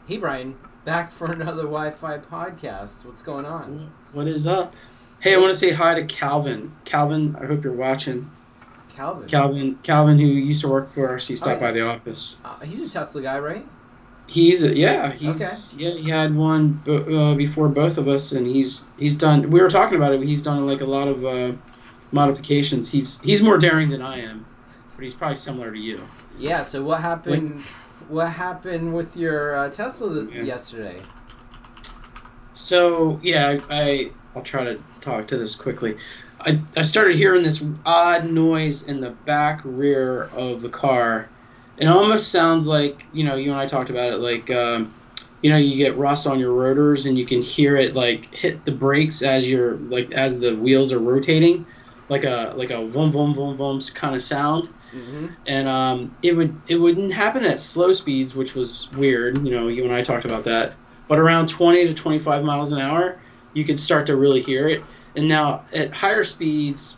Hey Bryan, back for another Wi-Fi podcast. What's going on? What is up? Hey, I Hey, want to say hi to Calvin. Calvin, I hope you're watching. Calvin. Calvin, who used to work for us, he Oh stopped by yeah, the office. he's a Tesla guy, right? Okay. He had one before both of us, and he's done. We were talking about it. He's done like a lot of modifications. He's more daring than I am, but he's probably similar to you. Yeah. So what Like, happened? What happened with your Tesla yeah. yesterday? So yeah, I'll try to talk to this quickly. I started hearing this odd noise in the back rear of the car. It almost sounds like, you and I talked about it, like, you get rust on your rotors and you can hear it like hit the brakes as the wheels are rotating, like a vroom vroom vroom vroom kind of sound. Mm-hmm. And it wouldn't happen at slow speeds, which was weird. You and I talked about that. But around 20 to 25 miles an hour, you could start to really hear it. And now at higher speeds,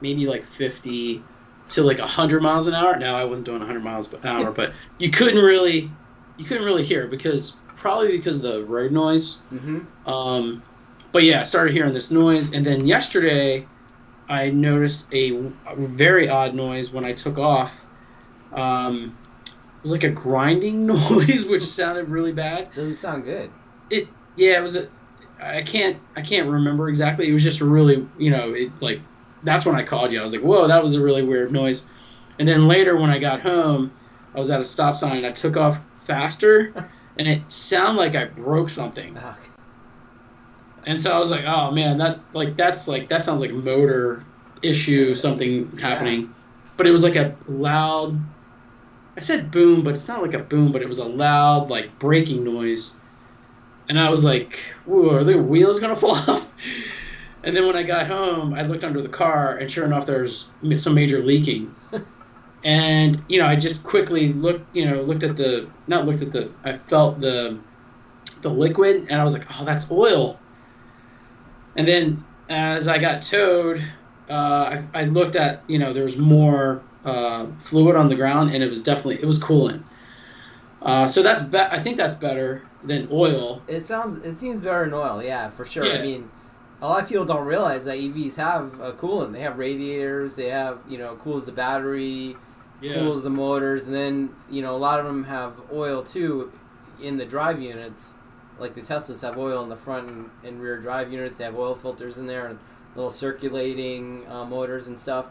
maybe like 50 to like 100 miles an hour. Now I wasn't doing 100 miles an hour, but you couldn't really hear it because of the road noise. Mm-hmm. But yeah, I started hearing this noise, and then yesterday I noticed a very odd noise when I took off. It was like a grinding noise, which sounded really bad. Doesn't sound good. It was a. I can't remember exactly. It was just a really, that's when I called you. I was like, whoa, that was a really weird noise. And then later when I got home, I was at a stop sign and I took off faster, and it sounded like I broke something. Ah, And so I was like, oh man, that sounds like a motor issue, something yeah. happening. But it was like a loud. I said boom, but it's not like a boom, but it was a loud like braking noise. And I was like, "Whoa, are the wheels gonna fall off?" And then when I got home, I looked under the car, and sure enough, there's some major leaking. And I just quickly looked at I felt the liquid, and I was like, "Oh, that's oil." And then as I got towed, I looked at there was more fluid on the ground, and it was coolant. So I think that's better than oil. It seems better than oil. Yeah, for sure. I Yeah, mean, a lot of people don't realize that EVs have a coolant. They have radiators. They have cools the battery, yeah, cools the motors, and then a lot of them have oil too in the drive units. Like the Teslas have oil in the front and rear drive units. They have oil filters in there and little circulating motors and stuff.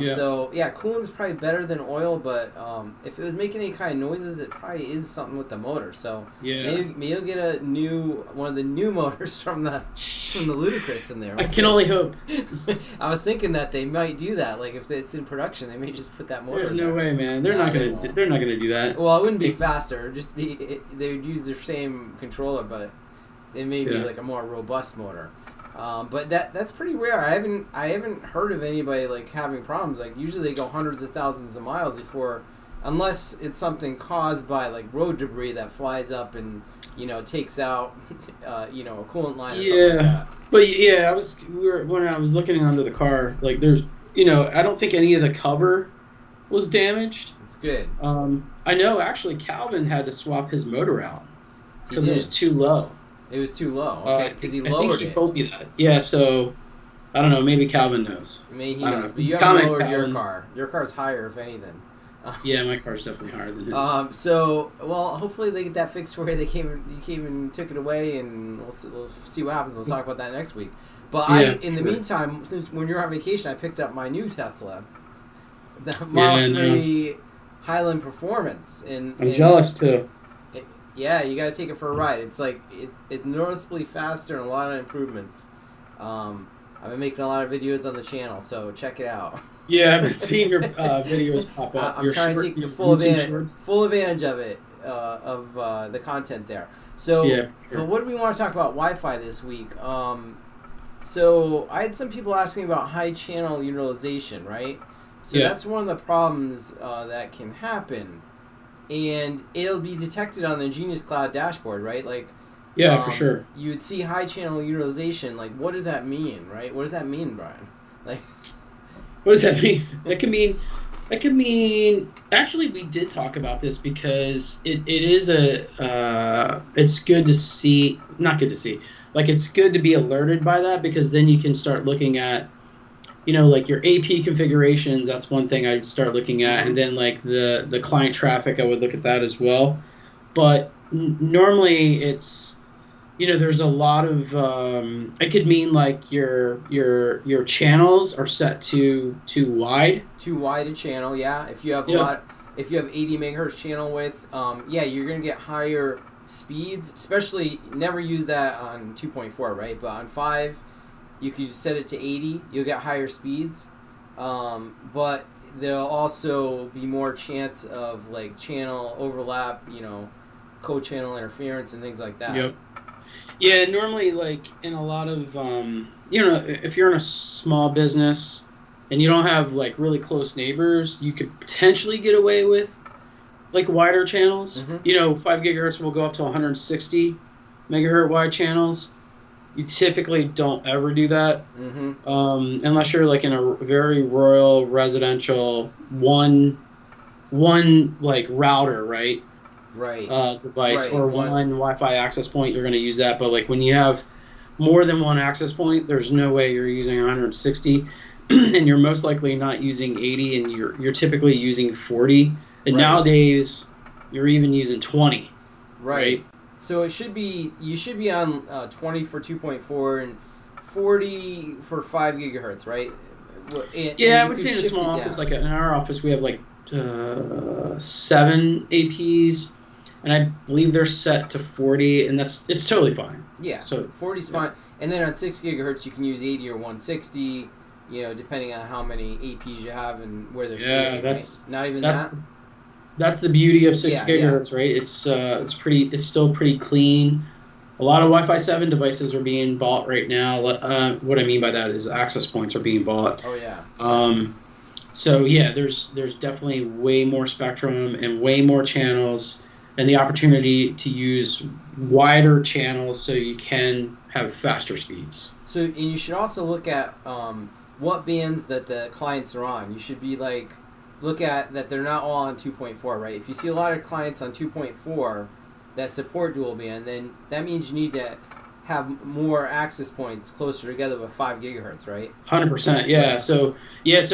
yeah, So yeah, coolant's probably better than oil, but if it was making any kind of noises, it probably is something with the motor. So yeah. maybe you'll get one of the new motors from the Ludicrous in there. I We'll can see. only hope. I was thinking that they might do that. Like if it's in production, they may just put that motor There's in no there. way, man. They're No, not they gonna. won't. They're not gonna do that. Well, it wouldn't be They- faster. It'd just they would use their same controller, but it may be yeah. like a more robust motor. But that's pretty rare. I haven't heard of anybody like having problems. Like usually they go hundreds of thousands of miles before, unless it's something caused by like road debris that flies up and takes out a coolant line or something like Yeah, that. but yeah, when I was looking under the car, like I don't think any of the cover was damaged. It's good. I know actually Calvin had to swap his motor out He because it was did. too low. It was too low. I Okay, because he think I think lowered he it. told me that. Yeah, so I don't know. Maybe Calvin knows. Maybe he I don't knows, know. but you haven't Comment, lowered your Calvin. car. Your car's higher, if anything. Yeah, my car's definitely higher than his. Well, hopefully they get that fixed for you. You came and took it away, and we'll see what happens. We'll talk about that next week. But Yeah, in the sure. meantime, since when you're on vacation, I picked up my new Tesla, the Yeah, Model no, 3 Highland Performance, I'm jealous too. yeah, you got to take it for a ride. It's like it's noticeably faster and a lot of improvements. I've been making a lot of videos on the channel, so check it out. Yeah, I've been seeing your videos pop up. I'm trying to take the your full YouTube advantage, shorts. full advantage of it, of the content there. So, Yeah, for sure. but what do we want to talk about Wi-Fi this week? So I had some people asking about high channel utilization, right? So Yeah. that's one of the problems that can happen, and it'll be detected on the Genius Cloud dashboard, right? Like, Yeah, for sure. you would see high channel utilization. Like, what does that mean, right? What does that mean, Bryan? Like, What does that mean? That can mean That could mean, actually, we did talk about this because it is it's good to see, not good to see, like it's good to be alerted by that because then you can start looking at, like your AP configurations. That's one thing I'd start looking at. And then like the client traffic, I would look at that as well. But normally it's, there's a lot of it could mean like your channels are set too wide. Too wide a channel, yeah. If you have Yep. if you have 80 megahertz channel width, yeah, you're gonna get higher speeds. Especially, never use that on 2.4, right? But on 5, you could set it to 80. You'll get higher speeds, but there'll also be more chance of like channel overlap, co-channel interference and things like that. Yep. Yeah, normally, like in a lot of, if you're in a small business and you don't have like really close neighbors, you could potentially get away with like wider channels. 5 gigahertz will go up to 160 megahertz wide channels. You typically don't ever do that unless you're like in a very rural residential one like router, right? Right. Device Right. or one Wi-Fi access point, you're going to use that. But like when you have more than one access point, there's no way you're using 160, and you're most likely not using 80, and you're typically using 40. And Right. nowadays, you're even using 20. Right. So you should be on 20 for 2.4 and 40 for 5 gigahertz, right? Yeah, I would say in a small office, like in our office, we have like 7 APs, and I believe they're set to 40, and it's totally fine. Yeah, so 40 is fine. And then on 6 gigahertz, you can use 80 or 160, depending on how many APs you have and where they're spacing. That's right? Not even that's the beauty of 6 gigahertz, right? It's still pretty clean. A lot of Wi-Fi 7 devices are being bought right now. What I mean by that is access points are being bought. Oh yeah. So yeah, there's definitely way more spectrum and way more channels, and the opportunity to use wider channels so you can have faster speeds. So, and you should also look at what bands that the clients are on. You should be look at that they're not all on 2.4, right? If you see a lot of clients on 2.4 that support dual band, then that means you need to have more access points closer together with 5 gigahertz, right? 100%, yeah. So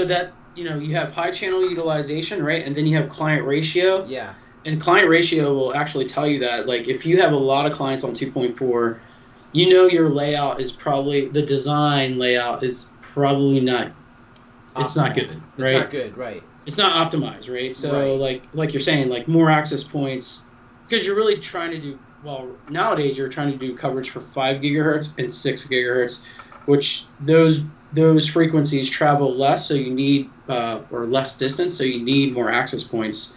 that, you have high channel utilization, right? And then you have client ratio. Yeah. And client ratio will actually tell you that, like, if you have a lot of clients on 2.4, your layout is probably, the design layout is probably not, it's not good, right? It's not good, right. It's not optimized, right? So, like you're saying, like, more access points, because you're really trying to do, well, nowadays you're trying to do coverage for 5 gigahertz and 6 gigahertz, which those frequencies travel less, so you need, or less distance, so you need more access points.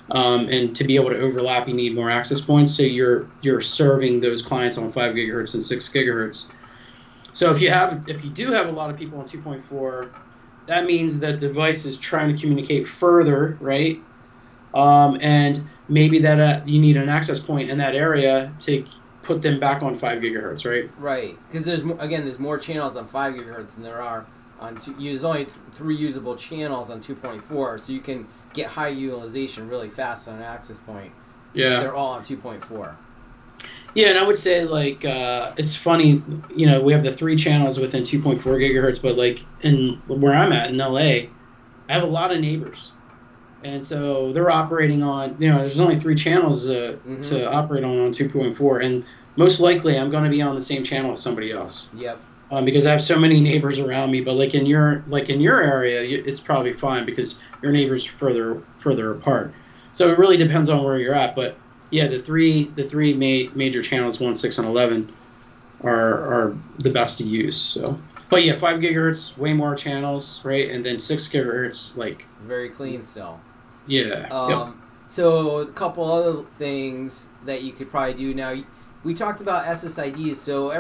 And to be able to overlap, you need more access points. So you're serving those clients on 5 gigahertz and 6 gigahertz. So if you do have a lot of people on 2.4, that means that the device is trying to communicate further, right? And maybe that you need an access point in that area to put them back on 5 gigahertz, right? Right, because there's more channels on 5 gigahertz than there are on there's only 3 usable channels on 2.4, so you can get high utilization really fast on an access point. Yeah, they're all on 2.4. Yeah, and I would say like it's funny, we have the 3 channels within 2.4 gigahertz, but like in where I'm at in LA, I have a lot of neighbors, and so they're operating on there's only 3 channels to operate on 2.4, and most likely I'm going to be on the same channel as somebody else. Yep. Because I have so many neighbors around me, but like in your area, it's probably fine because your neighbors are further apart. So it really depends on where you're at. But yeah, the three major channels, 1, 6, and 11, are the best to use. So, but yeah, 5 gigahertz, way more channels, right? And then 6 gigahertz, like very clean still. Yeah. Yep. So a couple other things that you could probably do now. We talked about SSIDs, so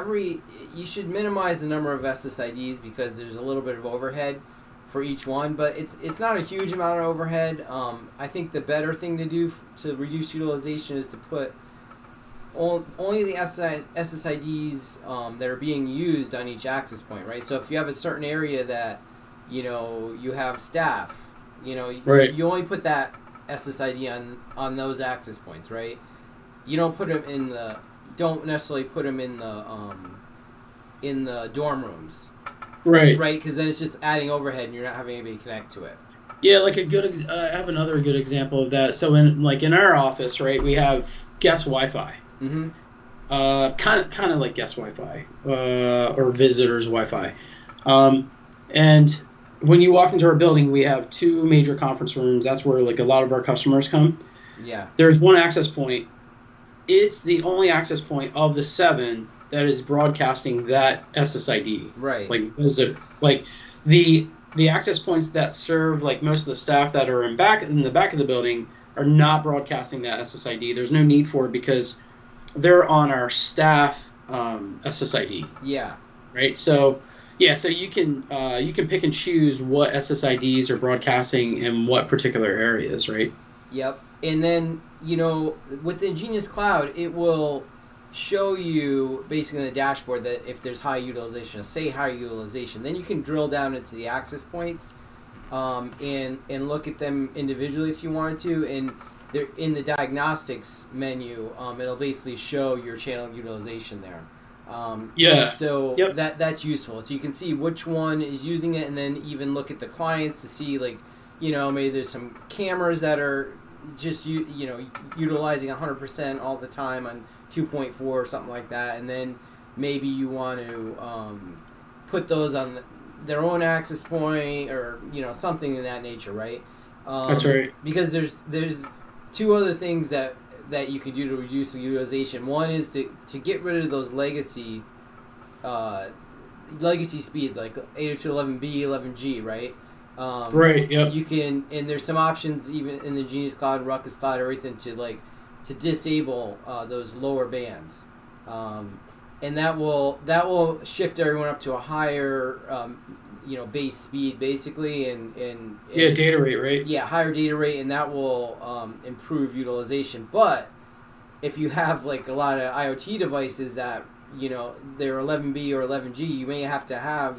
you should minimize the number of SSIDs because there's a little bit of overhead for each one, but it's not a huge amount of overhead. I think the better thing to do to reduce utilization is to put only the SSIDs that are being used on each access point, right? So if you have a certain area that you have staff You know, Right. you only put that SSID on those access points, right? You don't put them in the don't necessarily put them in the dorm rooms, Right. right? Because then it's just adding overhead, and you're not having anybody connect to it. Yeah, like I have another good example of that. So in our office, right, we have guest Wi-Fi. Mm-hmm. Kind of like guest Wi-Fi or visitors Wi-Fi. And when you walk into our building, we have 2 major conference rooms. That's where like a lot of our customers come. Yeah. There's one access point. It's the only access point of the 7 that is broadcasting that SSID. Right. Like the access points that serve like most of the staff that are in the back of the building are not broadcasting that SSID. There's no need for it because they're on our staff SSID. Yeah. Right. So yeah. So you can pick and choose what SSIDs are broadcasting in what particular areas. Right. Yep. And then, you know, within Genius Cloud, it will show you basically in the dashboard that if there's high utilization, say high utilization, then you can drill down into the access points and look at them individually if you wanted to. And they're in the diagnostics menu, it'll basically show your channel utilization there. So Yep. that's useful. So you can see which one is using it, and then even look at the clients to see, like, you know, maybe there's some cameras that are just utilizing 100% all the time on 2.4 or something like that, and then maybe you want to put those on their own access point, or something in that nature, right? That's right. Because there's 2 other things that you can do to reduce the utilization. One is to get rid of those legacy speeds like 802.11b, 11g, right? Right. Yep. You can, and there's some options even in the Genius Cloud, Ruckus Cloud, everything to disable those lower bands, and that will shift everyone up to a higher base speed basically, and data rate, right? Yeah, higher data rate, and that will improve utilization. But if you have like a lot of IoT devices that they're 11B or 11G, you may have to have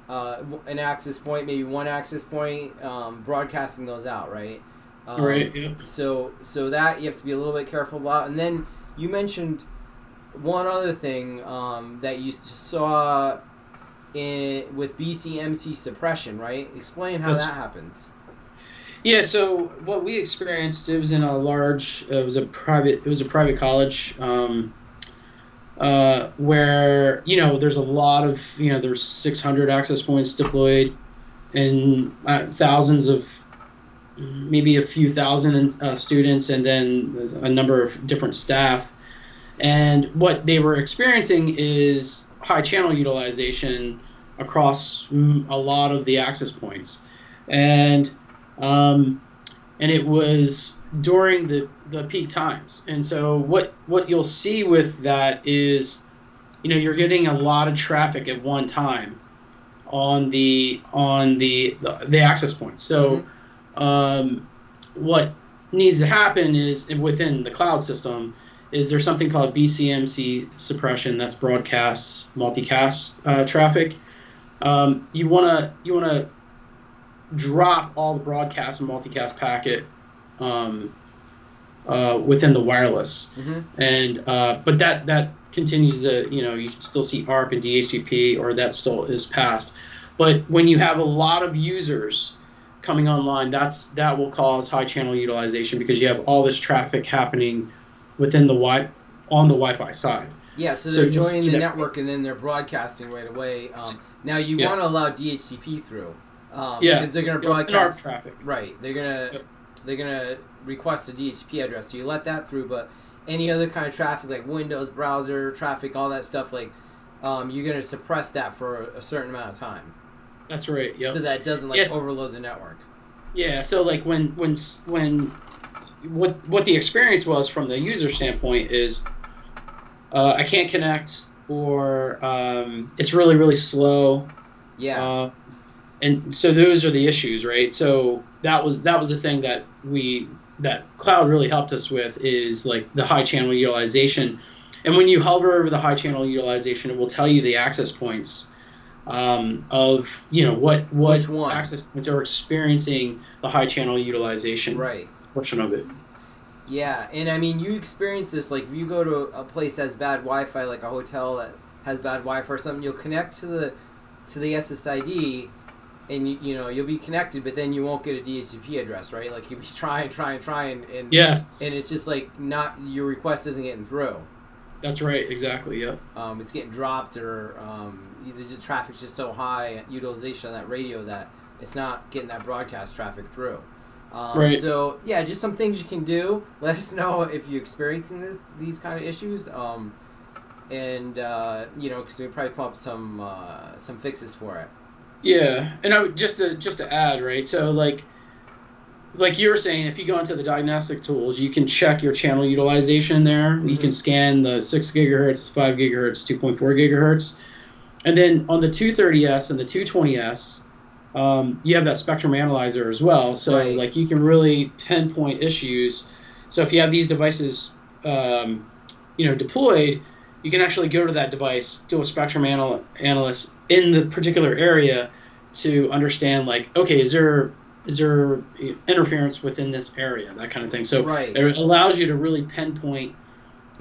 an access point, maybe one access point, broadcasting those out, right? Right. Yeah. So that you have to be a little bit careful about. And then you mentioned one other thing that you saw with BCMC suppression, right? Explain how that happens. Yeah. So what we experienced, it was in it was a private college. Where there's a lot of there's 600 access points deployed, and thousands of maybe a few thousand students, and then a number of different staff. And what they were experiencing is high channel utilization across a lot of the access points, and it was during the peak times. And so what you'll see with that is, you're getting a lot of traffic at one time on the access points. So what needs to happen is, within the cloud system, is there's something called BCMC suppression. That's broadcast multicast traffic. You wanna drop all the broadcast and multicast packet within the wireless, and but that continues to you can still see ARP and DHCP, or that still is passed. But when you have a lot of users coming online, that will cause high channel utilization, because you have all this traffic happening within on the Wi-Fi side. Yeah, so they're joining the network and then they're broadcasting right away. Now you want to allow DHCP through, because they're going to broadcast traffic. Right, they're gonna request a DHCP address, so you let that through. But any other kind of traffic, like Windows browser traffic, all that stuff, like you're going to suppress that for a certain amount of time. That's right. Yep. So that it doesn't overload the network. Yeah. So like when what the experience was from the user standpoint is, I can't connect, or it's really, really slow. Yeah. And so those are the issues, right? So that was the thing that cloud really helped us with, is like the high channel utilization. And when you hover over the high channel utilization, it will tell you the access points of what Which one? access points are experiencing the high channel utilization Right. portion of it. Yeah, and I mean, you experience this, like, if you go to a place that has bad Wi-Fi, like a hotel that has bad Wi-Fi or something, you'll connect to the SSID, and you'll be connected, but then you won't get a DHCP address, right? Like, you'll be trying, and Yes, and it's just like not your request isn't getting through. that's right. Exactly. Yep. It's getting dropped, or the traffic's just so high utilization on that radio that it's not getting that broadcast traffic through. Right. So yeah, just some things you can do. Let us know if you're experiencing these kind of issues, and because we probably come up with some fixes for it. Yeah, and just to add, right? So like you were saying, if you go into the diagnostic tools, you can check your channel utilization there. Mm-hmm. You can scan the 6 gigahertz, 5 gigahertz, 2.4 gigahertz, and then on the 230S and the 220S. You have that spectrum analyzer as well, so right. Like you can really pinpoint issues. So if you have these devices, deployed, you can actually go to that device, do a spectrum analysis in the particular area to understand, like, okay, is there interference within this area, that kind of thing. So right. It allows you to really pinpoint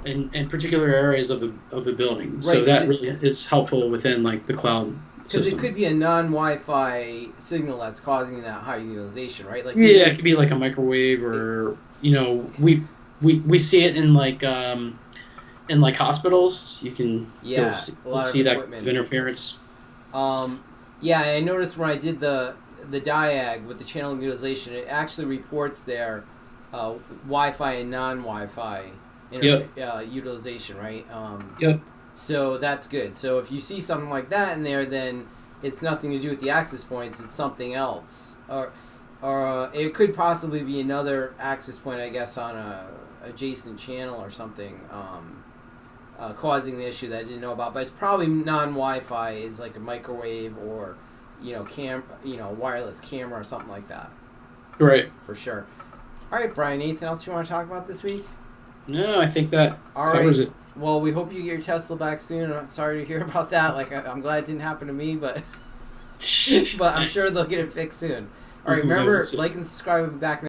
in particular areas of a building. Right, so that really is helpful within like the cloud. Because it could be a non-Wi-Fi signal that's causing that high utilization, right? Like it could be like a microwave, or we see it in like hospitals. You can you'll see that interference. Yeah, I noticed when I did the diag with the channel utilization, it actually reports their Wi-Fi and non-Wi-Fi utilization, right? Yep. So that's good. So if you see something like that in there, then it's nothing to do with the access points. It's something else, or it could possibly be another access point, I guess, on a adjacent channel or something, causing the issue that I didn't know about. But it's probably non-Wi-Fi, is like a microwave or wireless camera or something like that. Right. For sure. All right, Brian. Anything else you want to talk about this week? No, I think that covers it. Well, we hope you get your Tesla back soon. I'm sorry to hear about that. Like, I'm glad it didn't happen to me, but I'm sure they'll get it fixed soon. All right, remember, like and subscribe. We'll be back next